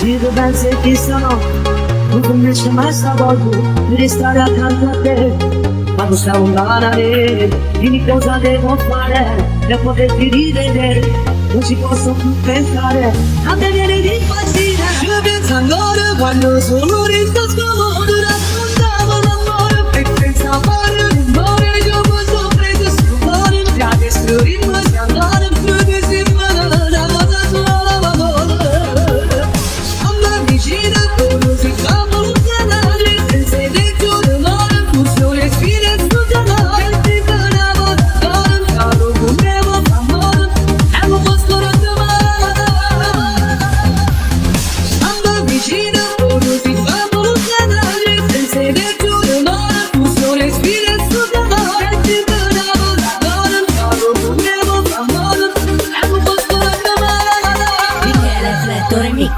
Io penso che sono, tu come c'è mai stato, devi stare accanto a te. Quando stiamo lontana, dimmi cosa devo fare per poterti rivedere. Non ci posso più pensare, a te viene di impazzire. Io penso ancora quando sono rimasta scomodo, raccontavo l'amore per pensare all'amore. Io posso prendere sul cuore, mi adesso rimasi andare più di settimana, la cosa sola va bene. Amma vicina, come si fa a volutare, senza dentro l'amore, funzione, sfide, sfruttare. E ti tornavo da fare, caro, volevo amore, e non posso rottamare. Amma vicina, come si fa a volutare, senza dentro l'amore, funzione, sfide, sfruttare. E ti tornavo da fare, caro, volevo amore, e non posso rottamare. Michele Fletto Remix.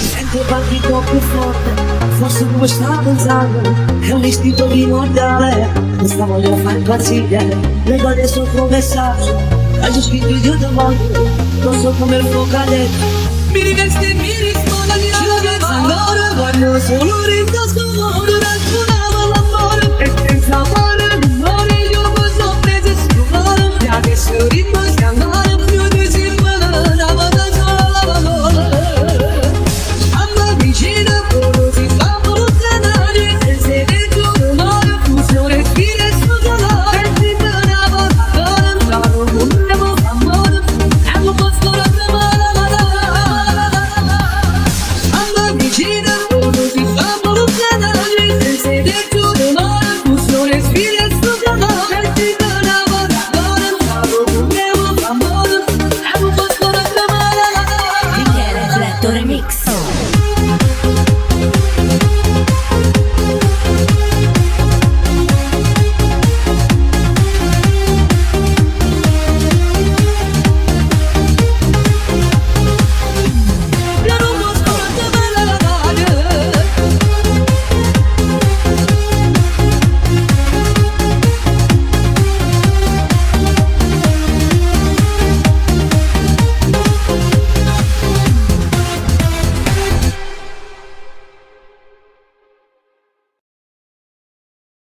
Sento partito più forte, forse come stavo pensando, è un istinto primordiale, questa voglia fa impazzire, leggo adesso il tuo messaggio, hai già scritto il Dio del mondo, non so come il fuoco ha detto,